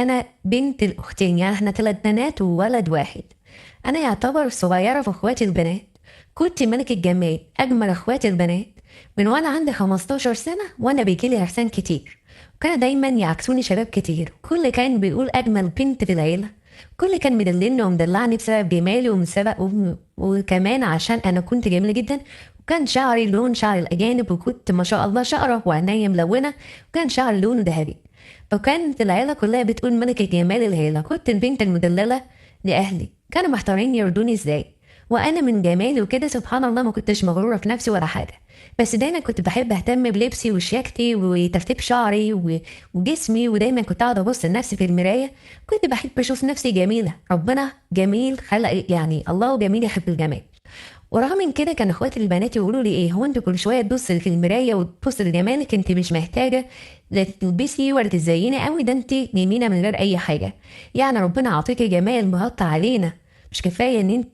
انا بنت الاختين، يعني احنا 3 بنات وولد واحد. انا يعتبر صغيره في اخواتي البنات، كنت ملكه جمال اجمل اخواتي البنات من وانا عندي 15 سنه، وانا بيجيلي عرسان كتير، وكان دايما يعكسوني شباب كتير، كل كان بيقول اجمل بنت في العيله، كل كان مدللني ومدلعني بسبب جمالي وكمان عشان انا كنت جميله جدا، وكان شعري لون شعر الاجانب، وكنت ما شاء الله شقره وعينيا ملونه، وكان شعري لونه ذهبي، وكانت العيله كلها بتقول ملكه جمال العيله. كنت البنت المدلله لاهلي، كانوا محتارين يرضوني ازاي، وانا من جمالي وكده سبحان الله ما كنتش مغروره في نفسي ولا حاجه، بس دايما كنت بحب اهتم بلبسي وشياكتي وترتيب شعري وجسمي، ودايما كنت اقعد ابص لنفسي في المرايه، كنت بحب اشوف نفسي جميله، ربنا جميل خلق، يعني الله جميل يحب الجمال. ورغم من كده كان اخواتي البنات يقولوا لي ايه، هو انت كل شويه تبصي في المرايه وتبصي لجمالك، انت مش محتاجه لا تلبسي ولا تزيني قوي، ده انت جميله من غير اي حاجه، يعني ربنا عاطيكي جمال مغطى علينا، مش كفايه ان انت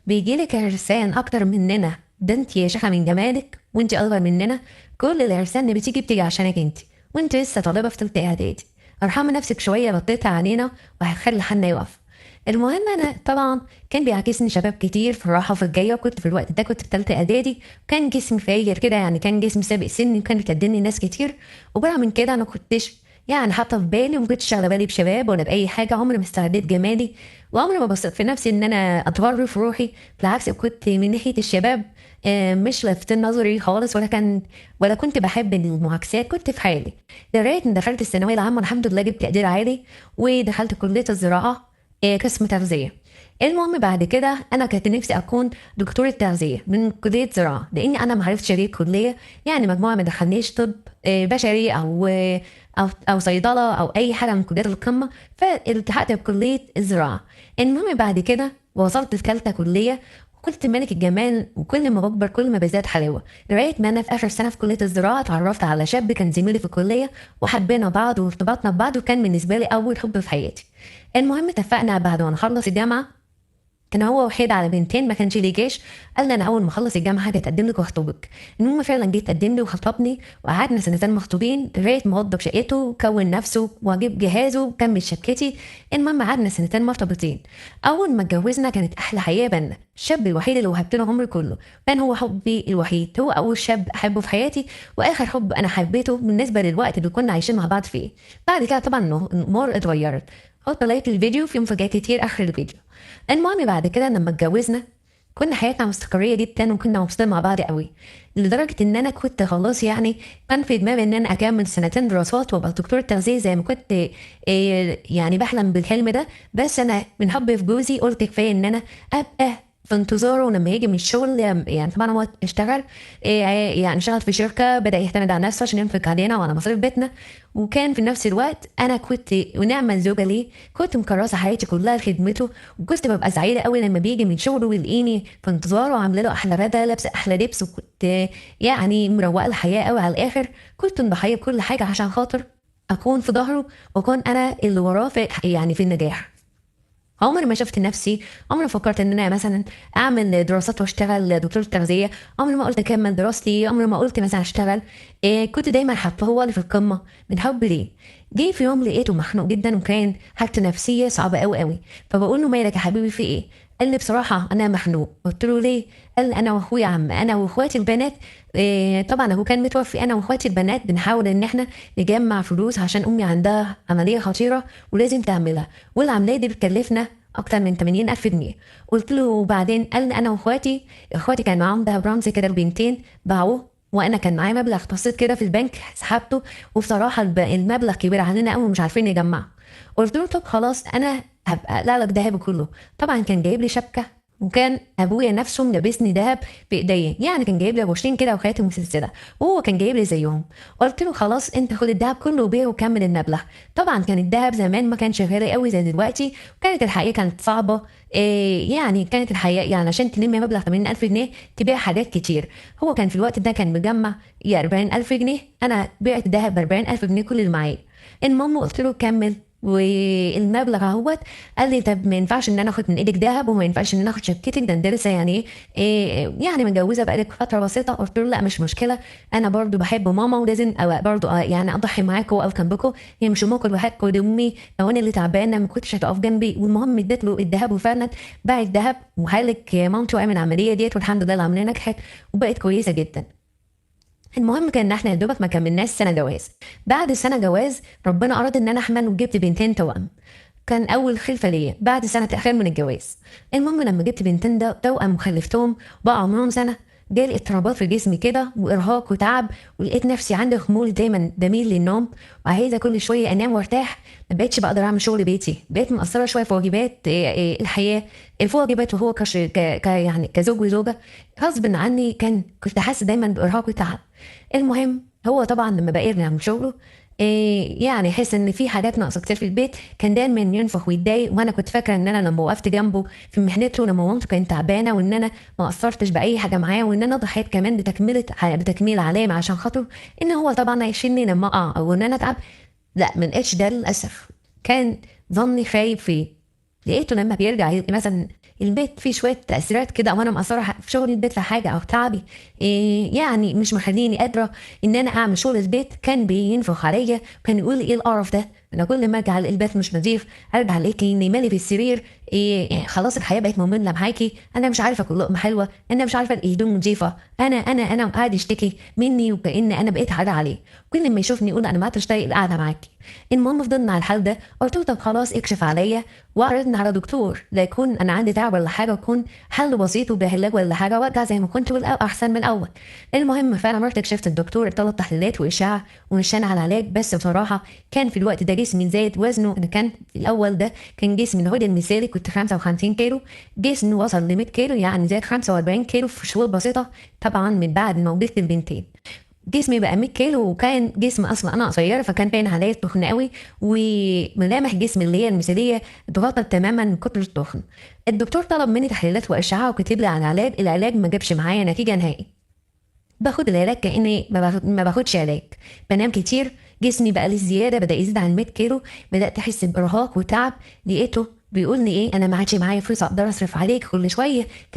بيجيلك عرسان اكتر مننا، ده انت يا شيخه من جمالك وانت اصغر مننا، كل العرسان اللي بتيجي عشانك انت، وانت لسه طالبه في تالتة اعدادي، ارحمي نفسك شويه غطيتها علينا وهتخلي حالنا يقف. المهم انا طبعا كان بيعكسني شباب كتير في الراحه وفي الجايه، وكنت في الوقت ده كنت في تالتة اعدادي، وكان جسمي فاير كده، يعني كان جسمي سابق سني، وكان بيقدمني ناس كتير، وبرغم من كده انا كنتش يعني حاطه في بالي، وما كنتش على بالي بشباب ولا باي حاجه، عمري ما استعديت جمالي، وعمري ما بصيت في نفسي ان انا اتغر في روحي، بالعكس كنت من ناحيه الشباب مش لافتين نظري خالص، ولا كنت بحب المعاكسات، كنت في حالي لغايه ما دخلت الثانويه العامه، الحمد لله جبت تقدير عالي، ودخلت كليه الزراعه قسم تغذيه. المهم بعد كده انا كنت نفسي اكون دكتوره تغذيه من كليه زراعه، لاني انا ما عرفتش اجيب كليه، يعني مجموعه ما دخلنيش طب بشري او صيدله او اي حاجه من كليات القمه، فالتحقت بكليه الزراعه. المهم بعد كده وصلت لثالثه كليه، وكنت ملك الجمال، وكل ما بكبر كل ما بزداد حلاوه، لغايه ما انا في اخر سنه في كليه الزراعه اتعرفت على شاب كان زميلي في الكليه، وحبينا بعض وارتبطنا ببعض، وكان بالنسبه لي اول حب في حياتي. المهم اتفقنا بعد ما نخلص الجامعه، كان هو وحيد على بنتين، ما كانش ليه جيش، قال لي انا اول ما اخلص الجامعه هاجي اتقدم لك واخطبك. المهم فعلا جه اتقدم لي وخطبني، وقعدنا سنتين مخطوبين لغايه ما وضب شقته وكون نفسه وجيب جهازه وكمل شبكتي. المهم قعدنا سنتين مرتبطين. اول ما اتجوزنا كانت احلى حياه بينا، الشاب الوحيد اللي وهبت له عمري كله، كان هو حبي الوحيد، هو اول شاب احبه في حياتي، واخر حب انا حبيته بالنسبه للوقت اللي كنا عايشين مع بعض فيه. بعد كده طبعا الامور اتغيرت، حط لايك الفيديو في مفاجآت كتير اخر الفيديو. المهم بعد كده لما اتجوزنا كنا حياتنا مستقرية جدا، وكنا مبسوطين مع بعض قوي، لدرجة ان انا كنت خلاص يعني كان في دماغي ان انا اكمل سنتين دراسات وابقى دكتورة تغذية زي ما كنت يعني بحلم بالحلم ده، بس انا من حبي في جوزي قلت كفاية ان انا ابقى في انتظاره لما يجي من الشغل، يعني طبعا هو اشتغل يعني اشتغل في شركة، بدأ يعتمد على نفسه عشان ينفق علينا وعلى مصاريف بيتنا، وكان في نفس الوقت انا كنت ونعمة زوجة ليه، كنت مكرسة حياتي كلها لخدمته، وكنت ببقى سعيدة قوي لما بيجي من شغله ويلاقيني في انتظاره وعاملة له احلى غدا، لابسة احلى لبس، وكنت يعني مروقة الحياة قوي على الاخر، كنت مضحية بكل حاجة عشان خاطر اكون في ظهره، واكون انا اللي وراه في يعني في النجاح. عمري ما شفت نفسي، عمري ما فكرت ان انا مثلا اعمل دراسات واشتغل دكتور تغذيه، عمري ما قلت اكمل دراستي، عمري ما قلت مثلا اشتغل كنت دايما حاطه هو اللي في القمه من حب ليه. جه في يوم لقيته مخنوق جدا، وكان حالته نفسيه صعبه قوي قوي، فبقول له مالك يا حبيبي في ايه؟ قال لي بصراحه انا مخنوق. قلت له ليه؟ قال لي انا واخويا عم انا واخواتي البنات طبعا هو كان متوفي، انا واخواتي البنات بنحاول ان احنا نجمع فلوس عشان امي عندها عمليه خطيره ولازم تعملها، والعمليه دي بتكلفنا اكتر من 80,000 جنيه. قلت له وبعدين؟ قال انا اخواتي كان معاهم دهب رمزي كده البنتين باعوه، وانا كان معايا مبلغ بسيط كده في البنك سحبته، وبصراحه المبلغ كبير علينا قوي ومش عارفين نجمعه. قلت له طب خلاص انا هبقى لا لك دهب كله. طبعا كان جايب لي شبكه، وكان ابويا نفسه ملبسني دهب بايديا، يعني كان جايب لي ابوشين كده وخاتم وسلسله، وهو كان جايب لي زيهم. قلت له خلاص انت خد الدهب كله وبيع وكمل المبلغ. طبعا كان الدهب زمان ما كانش غالي قوي زي دلوقتي، وكانت الحقيقه كانت صعبه يعني كانت الحقيقه يعني عشان تلم مبلغ 80,000 جنيه تبيع حاجات كتير. هو كان في الوقت ده كان مجمع يا 40,000 جنيه، انا بعت دهب ب 40,000 جنيه كل اللي معايا. المهم قلت له كمل والمبلغ اهوت. قال لي طب ما ينفعش ان انا اخد من ايدك ذهب، وما ينفعش ان انا اخد شبكتك، ده انت لسه يعني إيه يعني متجوزه بقالك فتره بسيطه. قلت له لا مش مشكله، انا برضو بحب ماما ولازم برضو يعني اضحي معاكم واقف جنبكم، هي مش امكم لوحدكم، دي امي، لو انا اللي تعبانه ما كنتش هتقف جنبي. والمهم اديت له الذهب، وفعلا باع الذهب وحالك مامته وعمل العمليه ديت، والحمد لله العمليه نجحت وبقت كويسه جدا. المهم كان احنا يا دوبك ما كملناش سنه جواز. بعد سنه جواز ربنا اراد ان انا احمل وجبت بنتين توأم، كان اول خلفه ليا بعد سنه تاخير من الجواز. المهم لما جبت بنتين توأم وخلفتهم بقى عمرهم سنه، جالي اضطرابات في جسمي كده وارهاق وتعب، ولقيت نفسي عندي خمول دايما بميل للنوم وعايزه كل شويه انام وارتاح. ما بقتش بقدر اعمل شغل بيتي، بقيت مقصره شويه في واجبات الحياه، الواجبات وهو يعني كزوج وزوجه. غصب عني كنت حاسه دايما بارهاق وتعب. المهم هو طبعا لما بقى يرجع من شغله يعني حس ان في حاجات ناقصه كتير في البيت، كان دايما ينفخ ويتضايق. وانا كنت فاكره ان انا لما وقفت جنبه في محنته لما مامته كانت تعبانه، وان انا ما قصرتش باي حاجه معاه، وان انا ضحيت كمان بتكميل علامه عشان خاطره، ان هو طبعا هيشيلني لما اقع او ان انا اتعب. لا من اتش ده للاسف كان ظني خايب فيه. لقيته لما بيرجع مثلا البيت فيه شويه تاثيرات كده، او انا مقصره في شغل البيت في حاجه او تعبي يعني مش مخليني قادره ان انا اعمل شغل البيت، كان بينفخ عليا وكان يقول لي ايه القرف ده، انا كل ما ارجع البيت مش نظيف، ارجع الاقي اني مالي في السرير، يعني خلاص الحياه بقت ممله معاكي، انا مش عارفه اكل لقمه حلوه، انا مش عارفه الهدوم نظيفه، انا وقاعد يشتكي مني وكأن انا بقيت عاده عليه. كل ما يشوفني يقول انا ما عدتش طايق القعده معاكي. المهم فضلنا على الحال ده. قلت له طب خلاص اكشف عليا واعرضني على دكتور، لا يكون انا عندي تعب ولا حاجه، يكون حل بسيط وبعلاج ولا حاجه، وارجع زي ما كنت احسن من الاول. المهم فعلا رحت كشفت الدكتور، طلب تحليلات واشعه ومشينا على العلاج. بس بصراحه كان في الوقت ده جسمي زايد وزنه، انا كان في الاول ده كان جسمي الهدى المثالي، كنت 55 كيلو، جسمي وصل ل 100 كيلو، يعني زاد 45 كيلو في شهور بسيطه. طبعا من بعد ما ولدت البنتين جسمي بقى 100 كيلو، وكان جسم اصلا انا قصيره، فكان باين عليا التخن قوي، وملامح جسمي اللي هي المثاليه اتغطت تماما من كتر التخن. الدكتور طلب مني تحليلات واشعه وكتب لي على علاج، العلاج ما جابش معايا نتيجه نهائي. باخد العلاج كاني ما باخدش علاج، بنام كتير، جسمي بقى لي زياده، بدا يزيد عن 100 كيلو، بدات احس بارهاق وتعب. لقيته بيقول لي ايه انا ما عادش معايا فلوس اقدر اصرف عليك، كل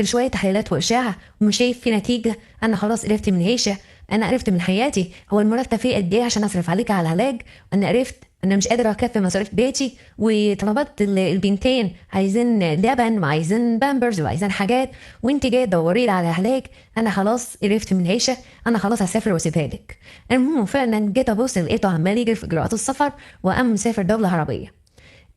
شويه تحليلات واشعه ومش شايف في نتيجه، انا خلاص قرفت من العيشه، انا عرفت من حياتي، هو المرتب فيه قد ايه عشان اصرف عليك على العلاج؟ انا عرفت انا مش قادره اكفي مصاريف بيتي، وطلبات البنتين عايزين لبن وعايزين بامبرز وعايزين حاجات، وانت جايه تدوري لي على علاج، انا خلاص قرفت من العيشه، انا خلاص هسافر واسيبها لك. المهم فعلا جيت ابص لقيته عمال يجري في اجراءات السفر، وقام مسافر دوله عربيه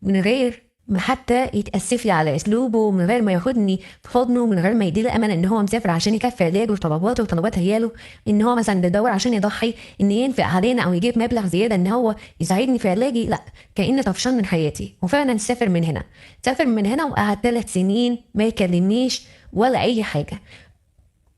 من غير ما حتى يتأسف لي على اسلوبه، من غير ما ياخدني في حضنه، من غير ما يديلي امل ان هو مسافر عشان يكفي علاجه وطلباته وطلبات عياله، ان هو مثلا بيدور عشان يضحي ان ينفق علينا او يجيب مبلغ زياده ان هو يساعدني في علاجي، لا كأنه طفشان من حياتي. وفعلا سافر من هنا وقعد 3 سنين ما يكلمنيش ولا اي حاجه.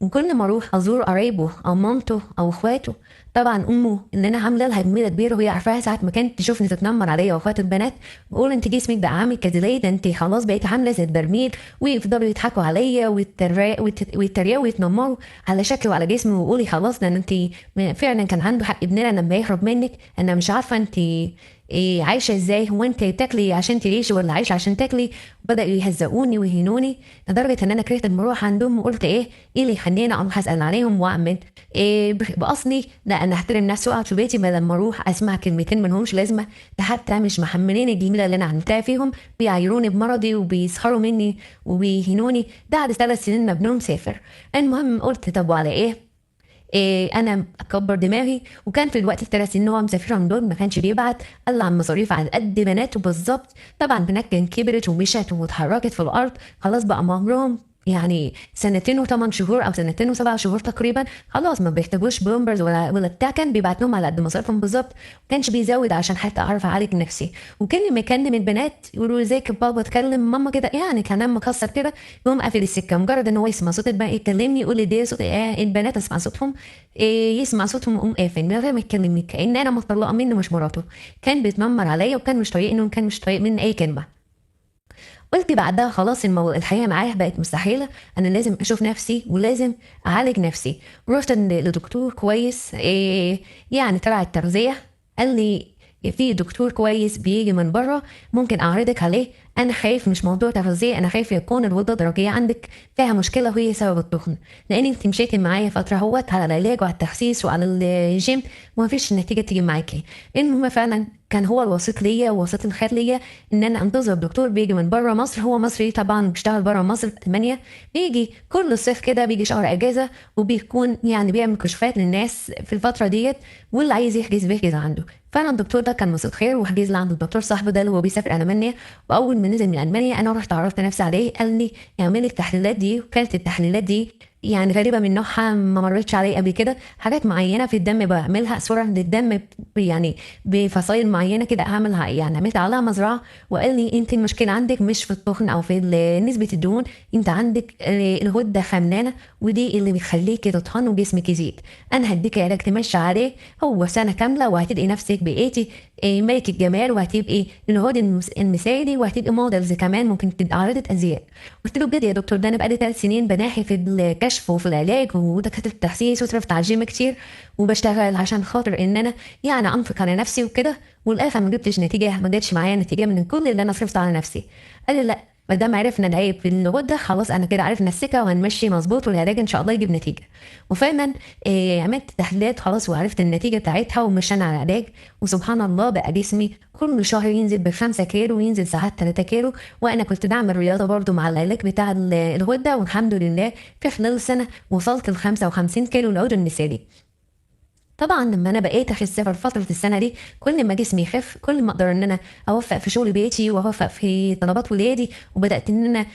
وكل ما اروح ازور قرايبه او مامته او اخواته، طبعا امه ان انا عامله لها جميله كبيره وهي عارفاها، ساعه ما كانت تشوفني تتنمر عليا واخوات البنات بقول انت جسمك بقى عامل كده ليه، ده انت خلاص بقيت عامله زي البرميل، ويفضلوا يضحكوا عليا ويتريقوا ويتنمروا على شكلي وعلى جسمي، ويقولي خلاص ده انت فعلا كان عنده حق ابننا لما يهرب منك، انا مش عارفه انت إيه عايشه ازاي، هو انت تاكلي عشان تعيشي ولا عايشه عشان تاكلي؟ بداوا يهزقوني ويهينوني لدرجه ان انا كرهت المروح عندهم، وقلت ايه اللي يخليني اروح اسال عليهم واعمل إيه باصلي؟ لا انا احترم نفسي واقعد في بيتي بدل ما اروح اسمع كلمتين منهمش لازمه، ده حتى مش محملين الجميله اللي انا عملتها فيهم، بيعايروني بمرضي وبيسخروا مني وبيهينوني. بعد 3 سنين ما ابنهم سافر. المهم قلت طب وعلى انا اكبر دماغي، وكان في الوقت ال3 سنين ان هو مسافرهم دول ما كانش بيبعت الا عن مصاريف على قد بناته بالظبط. طبعا بنات كان كبرت ومشت واتحركت في الارض، خلاص بقى عمرهم يعني 2 و8 شهور او 2 و7 شهور تقريبا، خلاص ما بيحتاجوش بومبرز ولا بتاع، كان بيبعت لهم على قد مصاريفهم بالظبط، ما كانش بيزود عشان حتى اعرف اعالج نفسي. وكل ما يكلم البنات يقولوا ازيك يا بابا، تكلم ماما كده يعني كلام مكسر كده، يقوم قافل السكه، مجرد ان هو يسمع صوت البنات يكلمني يقول لي دي صوت البنات، اسمع صوتهم يسمع صوتهم يقوم قافل من غير ما يكلمني، كأن انا مطلقه منه مش مراته. كان بيتنمر عليا وكان مش طايقني وكان مش طايق مني اي كلمه. قلت بعدها خلاص الحياة معاه بقت مستحيلة، أنا لازم أشوف نفسي ولازم أعالج نفسي. رحت لدكتور كويس يعني تبع التغذية، قال لي في دكتور كويس بيجي من بره ممكن اعرضك عليه. انا خايف مش موضوع تغذيه، انا خايف يكون الغده الدرقيه عندك فيها مشكله وهي سبب التخن، لان انت مشيتي معايا فتره هوت على العلاج وعلى التخسيس وعلى الجيم وما فيش النتيجه تيجي معاكي. المهم فعلا كان هو الوسيط ليا ووسيط الخير ليا ان انا انتظر دكتور بيجي من بره مصر. هو مصري طبعا، بيشتغل بره مصر في المانيا، بيجي كل الصيف كده، بيجي شهر اجازه وبيكون يعني بيعمل كشوفات للناس في الفتره ديت، واللي عايز يحجز بيحجز عنده. فعلا الدكتور ده كان وسيط خير وحجز لي عند الدكتور صاحبه ده اللي هو بيسافر المانيا. واول ما نزل من المانيا انا رحت عرفت نفسي عليه، قال لي اعملي التحليلات دي، وكانت التحليلات دي يعني غريبه من نوعها، ما مرتش عليه قبل كده. حاجات معينه في الدم بعملها، صوره للدم يعني بفصائل معينه كده اعملها، يعني عملت عليها مزرعه. وقال لي انت المشكله عندك مش في التخن او في نسبه الدهون، انت عندك الغده خملانه، ودي اللي بتخليكي تتخن وجسمك يزيد. انا هديكي علاج تمشي عليه هو سنه كامله، وهتلاقي نفسك بقيتي ملك الجمال، وهتبقي الهود المثالي، وهتبقي موديلز كمان، ممكن تبقى عارضه ازياء. قلت له بجد يا دكتور، ده انا بقالي 3 سنين بناحي في الكشف وفي العلاج ودكاتره التخسيس، وصرفت على الجيم كتير، وبشتغل عشان خاطر ان انا يعني انفق على نفسي وكده، والاخر ما جبتش نتيجه، ما جاتش معايا نتيجه من كل اللي انا صرفت على نفسي. قال لي لا، ما دام عرفنا العيب في الغده خلاص، انا كده عرفنا السكه وهنمشي مظبوط، والعلاج ان شاء الله يجيب نتيجه. وفعلا عملت تحليلات خلاص وعرفت النتيجه بتاعتها، ومشينا على العلاج. وسبحان الله بقى جسمي كل شهر ينزل ب5 كيلو، وينزل ساعات 3 كيلو. وانا كنت بعمل رياضه برضو مع العلاج بتاع الغده، والحمد لله في خلال سنه وصلت ل55 كيلو العود المثالي. طبعا لما انا بقيت اخس في فتره السنه دي، كل ما جسمي يخف كل ما اقدر ان انا اوفق في شغل بيتي واوفق في طلبات ولادي. وبدات ان انا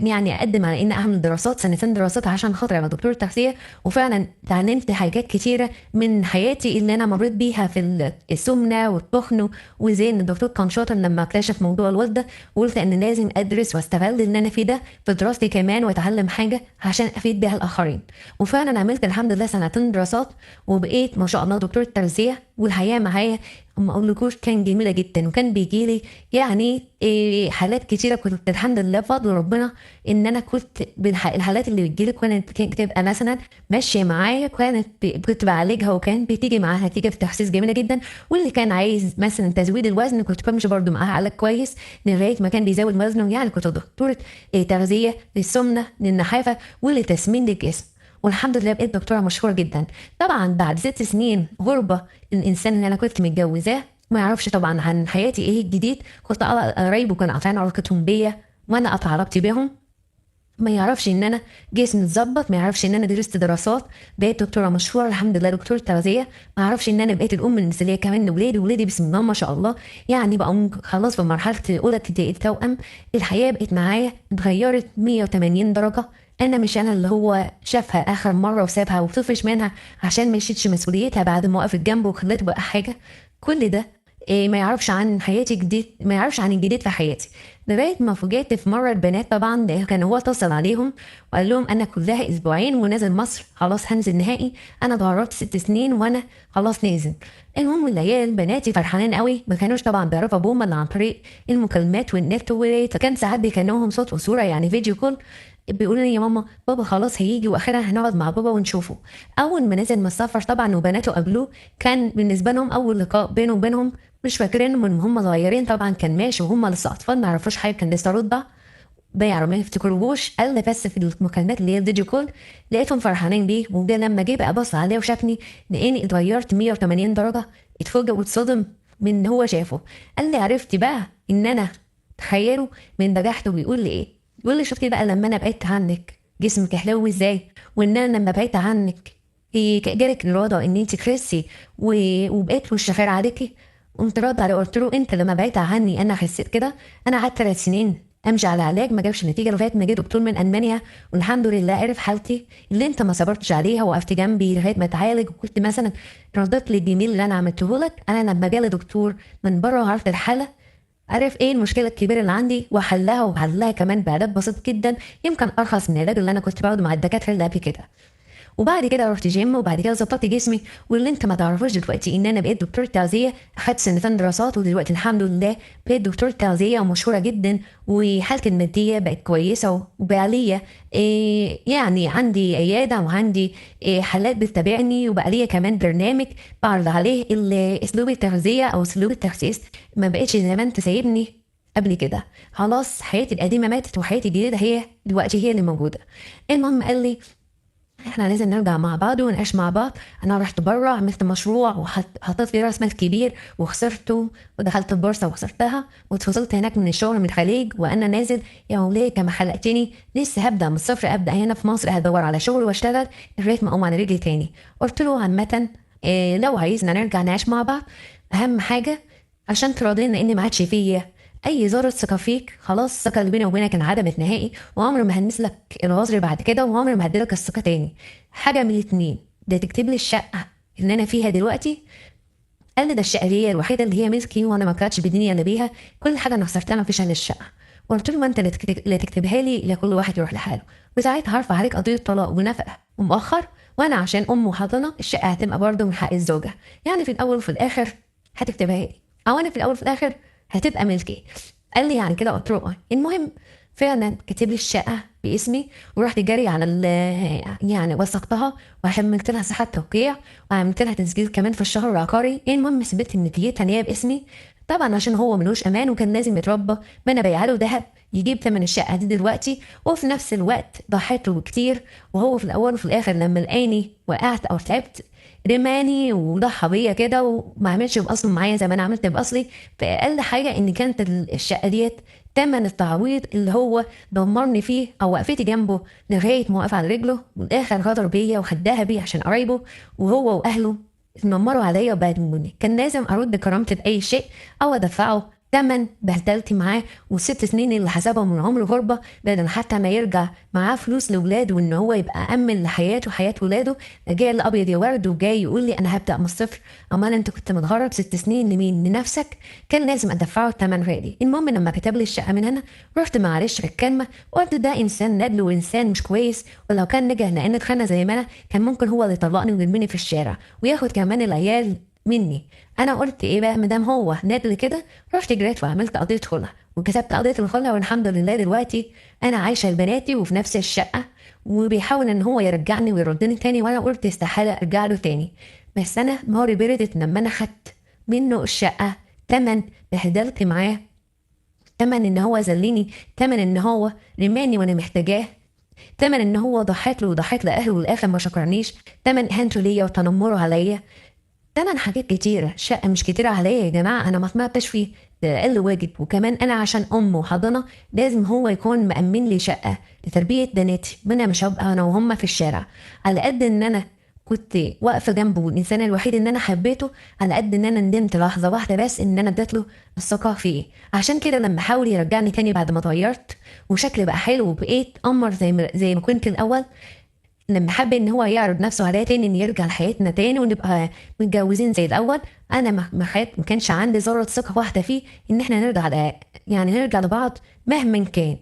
يعني اقدم على ان اعمل دراسات، 2 دراسات عشان خاطر ابقى دكتور تغذيه. وفعلا اتعلمت حاجات كتيره من حياتي اللي انا مريت بيها في السمنه والتخن، وزي ان الدكتور كان شاطر لما اكتشف موضوع الوالده، وقلت ان لازم ادرس واستغل ان انا في ده في دراستي كمان، واتعلم حاجه عشان افيد بيها الاخرين. وفعلا عملت الحمد لله 2 دراسات، وبقيت ما شاء الله دكتور تغذيه. والحياه معايا ما اقولكوش كان جميله جدا، وكان بيجيلي يعني حالات كتيره، كنت الحمد لله بفضل ربنا ان انا كنت الحالات اللي بتجيلي كانت بتبقى مثلا ماشيه معايا، كنت بعالجها، وكان بتيجي معاها نتيجه في تخسيس جميله جدا. واللي كان عايز مثلا تزويد الوزن كنت بمشي برده معاها علاج كويس لغايه ما كان بيزود وزنه. يعني كنت دكتوره تغذيه للسمنه للنحافه ولتسمين الجسم، والحمد لله بقيت دكتوره مشهوره جدا. طبعا بعد 6 سنين غربه، الانسان اللي انا كنت متجوزاه ما يعرفش طبعا عن حياتي ايه الجديد. كنت قرايبه كانوا قاطعين علاقتهم بيا وانا قاطعه علاقتي بيهم. ما يعرفش ان انا جسمي اتظبط، ما يعرفش ان انا درست دراسات بقيت دكتوره مشهوره الحمد لله دكتوره تغذيه، ما يعرفش ان انا بقيت الام المثاليه كمان لاولادي بسم الله ما شاء الله. يعني بقى خلاص في مرحله اولى ابتدائي التوأم. الحياه بقت معايا اتغيرت 180 درجه. انا مش انا اللي هو شافها اخر مره وسابها وطفش منها عشان ما يشيلش مسؤوليتها بعد ما وقفت جنبه وخلته بقى حاجه. كل ده ما يعرفش عن حياتي جديد، ما يعرفش عن الجديد في حياتي، لغايه ما فوجئت في مره البنات طبعا كان هو اتصل عليهم وقال لهم انا كلها اسبوعين ونازل مصر، خلاص هنزل نهائي، انا اتغربت 6 سنين وانا خلاص نازل. المهم العيال بناتي فرحانين قوي، ما كانوش طبعا بيعرفوا ابوهم الا عن طريق المكالمات والنت، وكان ساعات بيكلمهم صوت وصوره يعني فيديو كول، بيقولوا لي يا ماما بابا خلاص هيجي واخرها هنقعد مع بابا ونشوفه. اول ما نزل من السفر طبعا وبناته قابلوه، كان بالنسبه لهم اول لقاء بينه وبينهم، مش فاكرين من هم صغيرين طبعا كان ماشي وهم لسه اطفال ما يعرفوش حاجه، كان لسه رضع بيعرف ما يفتكروش. قال لي بس في المكالمات اللي هي الفيديو كول لقيتهم فرحانين بيه. وده لما جه بقى بص عليه وشافني لاني اتغيرت 180 درجه، اتفوجئ واتصدم من ان هو شافه. قال لي عرفتي بقى ان انا تخيلوا من بجاحته بيقول لي ايه؟ بيقول لي شفتي بقى لما انا بعدت عنك جسمك حلو ازاي، وان انا لما بعدت عنك جالك الرضا ان انت تخسي وبقيت وش خير عليكي. قمت رد عليه قلت له انت لما بعدت عني انا خسيت كده؟ انا قعدت 3 سنين امشي على علاج ما جابش نتيجه، لغايه ما جه دكتور من المانيا والحمد لله عرف حالتي اللي انت ما صبرتش عليها، وقفت جنبي لغايه ما اتعالج، وكنت مثلا ردت لي الجميل اللي انا عملته لك. انا لما جالي دكتور من بره وعرفت الحاله، عرف ايه المشكله الكبيره اللي عندي وحلها، وحلها كمان بعلاج بسيط جدا، يمكن ارخص من العلاج اللي انا كنت باخده مع الدكاتره اللي قبل كده. وبعد كده رحت جيم، وبعد كده ظبطت جسمي. واللي انت ما تعرفوش دلوقتي ان انا بقيت دكتور تغذيه، اخدت سنتين دراسات، ودلوقتي الحمد لله بقيت دكتور تغذيه ومشهوره جدا، وحالتي الماديه بقت كويسه، وبقى ليا يعني عندي عياده، وعندي حالات بتتابعني، وبقى ليا كمان برنامج بعرض عليه اسلوب التغذيه او اسلوب التخسيس. ما بقتش زي ما انت سايبني قبل كده. خلاص حياتي القديمه ماتت، وحياتي الجديده هي دلوقتي هي اللي موجوده. المهم قال لي احنا لازم نرجع مع بعض ونعيش مع بعض. انا رحت بره عملت مشروع وحطيت فيه راس مال كبير وخسرته، ودخلت البورصه وخسرتها، واتفصلت هناك من الشغل من الخليج، وانا نازل يا وليه كما حلقتني لسه هبدا من الصفر، ابدا هنا في مصر هدور على شغل واشتغل لغايه ما اقوم على رجلي تاني. قلت له عامه لو عايزنا نرجع نعيش مع بعض، اهم حاجه عشان تراضينا ان ما عادش فيا اي ذره ثقه فيك. خلاص الثقه اللي بيني وبينك انعدمت نهائي، وعمري ما هنسلك الغزر بعد كده، وعمري ما هديلك الثقه تاني. حاجه من الاتنين، ده تكتب لي الشقه اللي انا فيها دلوقتي. قال لي ده الشقه دي الوحيده اللي هي ملكي، وانا ما كانتش بدنيا الا بيها، كل حاجه انا خسرتها ما فيش الا الشقه. قلت له ما انت اللي تكتبها لي، لكل واحد يروح لحاله، وساعتها هرفع عليك قضيه طلاق ونفقه ومؤخر، وانا عشان ام وحاضنه الشقه هتبقى برضه من حق الزوجه. يعني في الاول وفي الاخر هتكتبها لي، او انا في الاول وفي الاخر هتبقى ملكي. قال لي يعني كده؟ قلت له المهم فعلا كتب لي الشقه باسمي، ورحت جري على يعني وثقتها، وعملت لها صحه توقيع، وعملت لها تسجيل كمان في الشهر العقاري. المهم ثبت ان نتيجتها ان هي باسمي، طبعا عشان هو ملوش امان وكان لازم يتربى، ما انا بايعه له ذهب يجيب ثمن الشقه دي دلوقتي، وفي نفس الوقت ضحيت له كتير. وهو في الاول وفي الاخر لما لقاني وقعت او تعبت رماني وضحى بيا كده، وما عملش باصله معايا زي ما انا عملت باصلي. فاقل حاجه ان كانت الشقه ديت تمن التعويض اللي هو دمرني فيه، او وقفتي جنبه لغايه ما وقف على رجله، والاخر غدر بيا وخدها بيا عشان قرايبه، وهو واهله اتنمروا عليا وبهدلوني. كان لازم ارد كرامتي باي شيء، او ادفعه تمن بهدلتي معاه، والست سنين اللي حسبهم من عمر غربة، بدل حتى ما يرجع معاه فلوس لولاده وان هو يبقى امن لحياته وحياة ولاده، جاي الابيض يا ورد وجاي يقول لي انا هبدا من الصفر. امال انت كنت متغرب 6 سنين لمين؟ لنفسك. كان لازم ادفعه الثمن غالي. المهم لما كتب لي الشقه من هنا، رحت معلش في الكلمه وقلت ده انسان ندل وانسان مش كويس، ولو كان نجح لان اتخانق زي ما انا كان ممكن هو اللي يطلقني ويرميني في الشارع وياخد كمان العيال مني. انا قلت ايه بقى مدام هو ندل كده، رحت جريت وعملت قضيه خلع وكتبت قضيه الخلع، والحمد لله دلوقتي انا عايشه لبناتي وفي نفس الشقه، وبيحاول ان هو يرجعني ويردني تاني، وانا قلت استحاله ارجع له تاني. بس انا ماري بردت لما انا خدت منه الشقه تمن بهدلت معاه، تمن ان هو ذلني، تمن ان هو رماني وانا محتاجاه، تمن ان هو ضحيت له وضحيت لاهله والاخر ما شكرنيش، تمن اهانته ليا وتنمره عليا، تمن حاجات كتيرة. شقة مش كتيرة عليا يا جماعة، أنا ما طمعتش فيه، ده أقل واجب. وكمان أنا عشان أم وحضانة لازم هو يكون مأمن لي شقة لتربية بناتي، أنا مش هبقى أنا وهم في الشارع. على قد إن أنا كنت واقفة جنبه والإنسان الوحيد إن أنا حبيته، على قد إن أنا ندمت لحظة واحدة بس إن أنا اديت له الثقة فيه. عشان كده لما حاول يرجعني تاني بعد ما اتغيرت وشكلي بقى حلو وبقيت قمر زي ما كنت الأول، لما حب ان هو يعرض نفسه عليا تاني ان يرجع لحياتنا تاني ونبقى متجوزين زي الاول، انا ما كانش عندي ذره ثقه واحده فيه ان احنا نرجع يعني نرجع لبعض مهما كان.